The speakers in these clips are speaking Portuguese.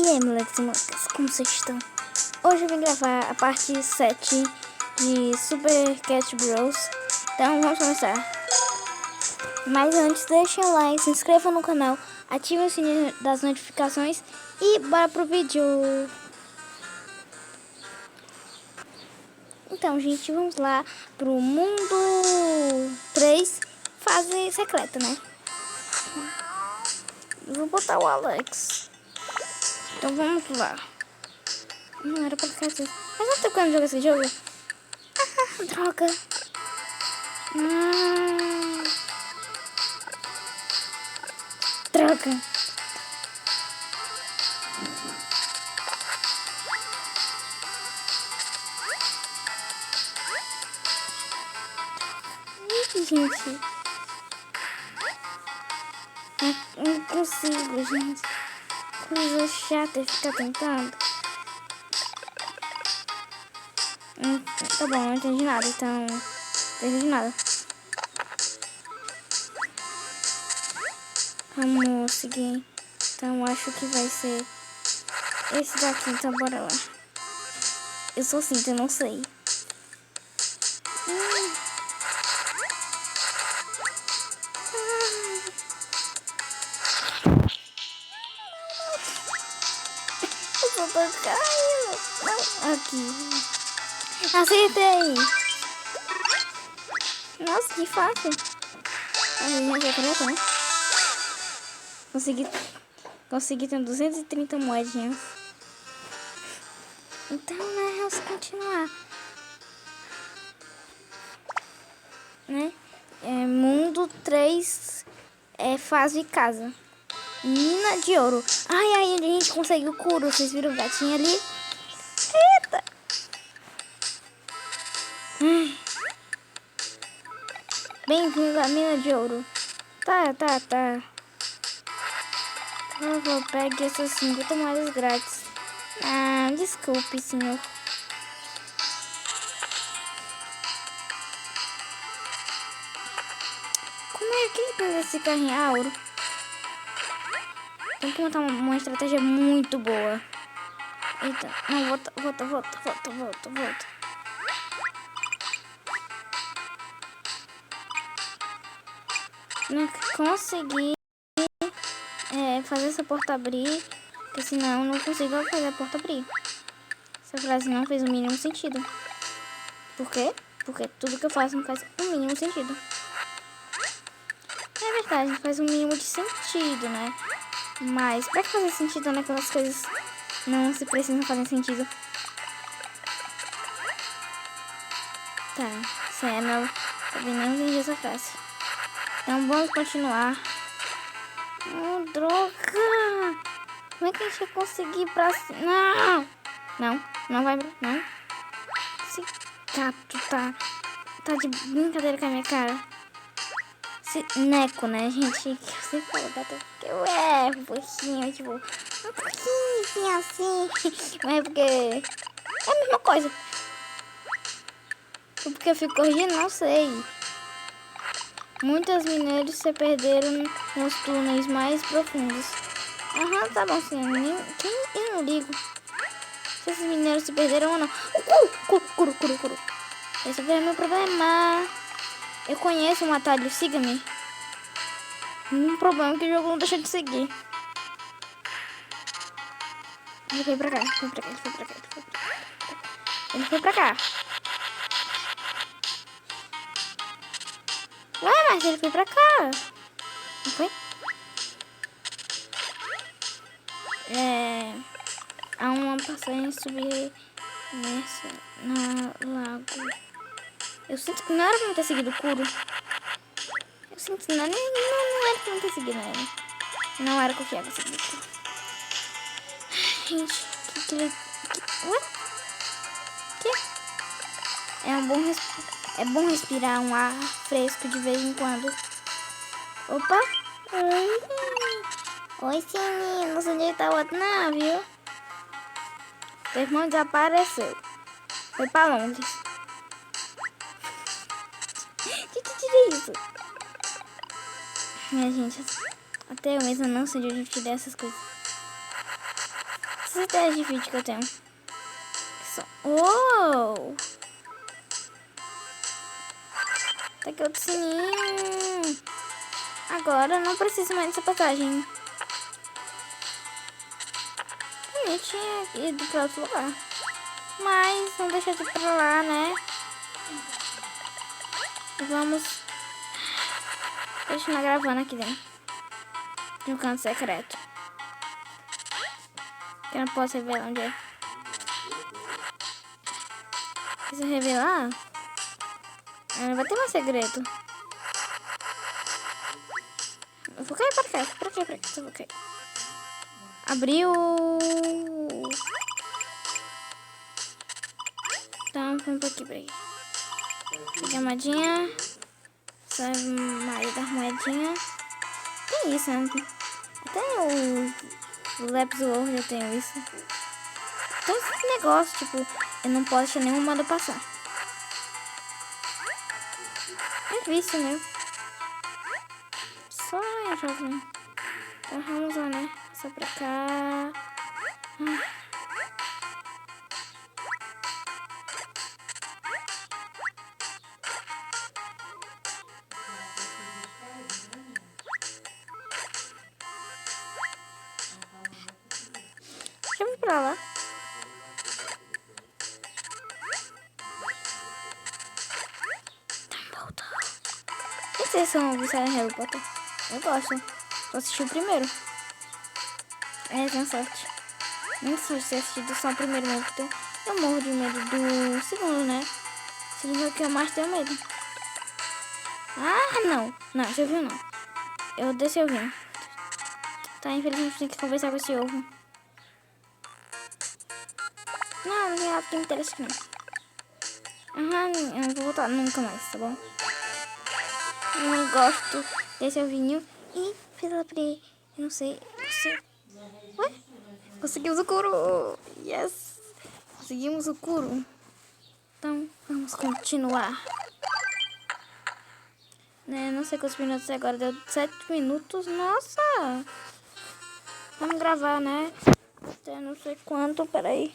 E aí, moleques e molecas, como vocês estão? Hoje eu vim gravar a parte 7 de Super Cat Bros. Então vamos começar. Mas antes, deixem o like, se inscrevam no canal, ativem o sininho das notificações e bora pro vídeo. Então, gente, vamos lá pro mundo 3, fase secreta, né? Vou botar o Alex. Então vamos lá. Não era pra ficar assim. Mas não tem como jogar esse jogo. Ah, droga. Droga. Ih, gente. Não consigo, gente. Coisa chata ficar tentando. Tá bom, não entendi nada, então... Não entendi nada. Vamos seguir. Então, acho que vai ser esse daqui, então bora lá. Eu sou cinta, eu não sei. Eu só tô caindo. Não, aqui. Acertei. Nossa, que fácil. A minha secreta, né? Consegui ter 230 moedinhas. Então, né, vamos continuar. Né? Mundo 3 fase casa. Mina de ouro. Ai, a gente conseguiu curo. Vocês viram o gatinho ali? Eita! Bem-vindo à mina de ouro. Tá. Por favor, pegue essas 50 moedas grátis. Ah, desculpe, senhor. Como é que ele pega esse carrinho? Ah, ouro. Tem que montar uma estratégia muito boa. Eita, não, volta. Não consegui fazer essa porta abrir, porque senão não consigo fazer a porta abrir. Essa frase não fez o mínimo sentido. Por quê? Porque tudo que eu faço não faz o mínimo sentido. É verdade, não faz o mínimo de sentido, né? Mas pra que fazer sentido naquelas coisas não se precisam fazer sentido? Tá, sério, também não entendi essa frase. Então vamos continuar. Oh, droga! Como é que a gente vai conseguir ir pra cima? Não vai, não. Esse gato tá de brincadeira com a minha cara. Esse neco, né, gente? Que você fala, gato, que eu erro um pouquinho, tipo, um pouquinho assim. Mas é porque é a mesma coisa. Porque eu fico corrigindo, não sei. Muitos mineiros se perderam nos túneis mais profundos. Aham, tá bom, sim. Eu não ligo se esses mineiros se perderam ou não. Curu. Esse é o meu problema. Eu conheço um atalho, siga-me. Um problema é que o jogo não deixa de seguir. Ele foi pra cá. Ele foi pra cá. Ué, mas ele foi pra cá. Não foi? Há uma passagem submersa no lago. Eu sinto que não era pra não ter seguido o Kuro. Eu sinto que não era pra não ter seguido ele. Não era confiável seguir o Kuro. Gente, ué? Que? É bom respirar um ar fresco de vez em quando. Opa! Oi, sim, não sei onde tá o outro não, viu? Teu irmão desapareceu. Foi pra Londres. Que tira isso? Minha gente, até eu mesma não sei de onde tirar essas coisas. essas ideias de vídeo que eu tenho. Uou! Tá aqui outro sininho. Agora eu não preciso mais dessa passagem. Eu tinha ido pra outro lugar. Mas não deixa de ir pra lá, né? Vamos continuar gravando aqui dentro. De um canto secreto. Que eu não posso revelar onde é. Se eu revelar, não vai ter mais segredo. Eu vou cair pra cá, pra cá, eu vou cair. Abriu. Então, vamos aqui, pra aqui. Pegar a moedinha. Sai Maria da moedinha. Tem isso, né? Até o Lapis World eu tenho isso. Tem esse negócio, tipo, eu não posso deixar nenhuma moeda passar. É vício, né? Só jovem. Então vamos lá, né? Só pra cá. Deixa eu vir pra lá. E vocês são viciados em Harry Potter? Eu gosto. Só assisti o primeiro. Tenho sorte. Muito sorte de ter assistido só o primeiro mesmo. Porque eu morro de medo do segundo, né? O segundo é o que eu mais tenho medo. Ah, não. Não, esse ovinho não. Eu odeio esse ovinho. Tá, infelizmente tem que conversar com esse ovo. Não, não tem nada que me interessa aqui não. Eu não vou voltar nunca mais, tá bom? Eu não gosto desse ovinho. E pela eu não sei. Ué? Conseguimos o couro. Yes. Conseguimos o couro. Então, vamos continuar. Né? Não sei quantos minutos agora. Deu 7 minutos. Nossa. Vamos gravar, né? Até não sei quanto. Peraí.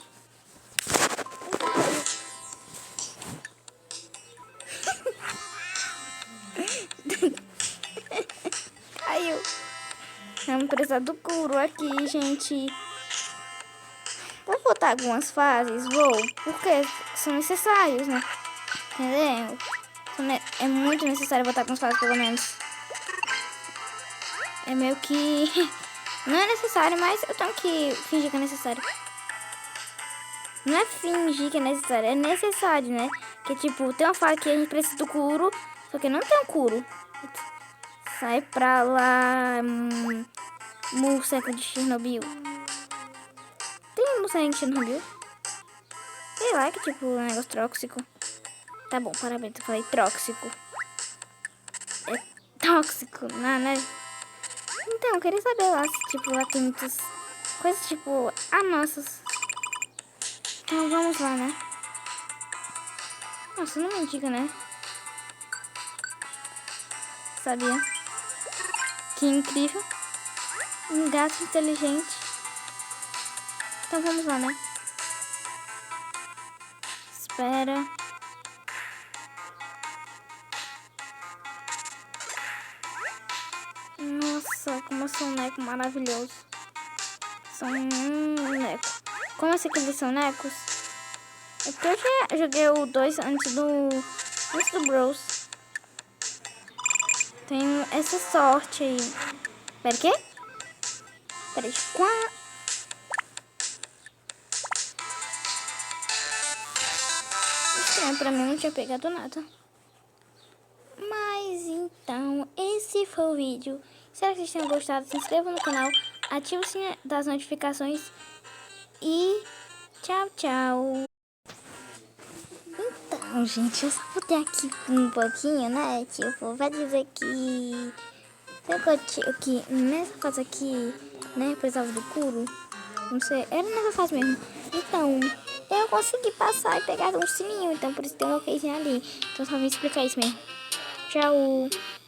Caiu. Vamos precisar do couro aqui, gente. Vou botar algumas fases, porque são necessários, né? Entendeu? É muito necessário botar algumas fases, pelo menos. É meio que... Não é necessário, mas eu tenho que fingir que é necessário. Não é fingir que é necessário, é necessário, né? Que tipo, tem uma fase que a gente precisa do couro, só que não tem um couro. Sai pra lá, morcego de Chernobyl. Tem morcego de Chernobyl? Sei lá, que tipo, um negócio tóxico. Tá bom, parabéns, eu falei tóxico. É tóxico, não, né? Então, eu queria saber lá se tipo, lá tem muitas coisas tipo, nossas. Então vamos lá, né? Nossa, não me diga, né? Sabia? Que incrível. Um gato inteligente. Então vamos lá, né? Espera. Nossa, como eu sou um neco maravilhoso. Sou um neco. Como assim que eles são necos? É porque eu já joguei o 2 antes do Bros. Tenho essa sorte aí. Pera, o quê? Pera, estranho, pra mim não tinha pegado nada. Mas então, esse foi o vídeo. Espero que vocês tenham gostado. Se inscrevam no canal, ative o sininho das notificações. E tchau, tchau. Então, gente, eu só vou ter aqui um pouquinho, né? Tipo, vai dizer que... que nessa fase aqui, né? Precisava do couro. Não sei, era nessa fase mesmo. Então, eu consegui passar e pegar um sininho. Então, por isso tem um okzinho ali. Então, só vim explicar isso mesmo. Tchau.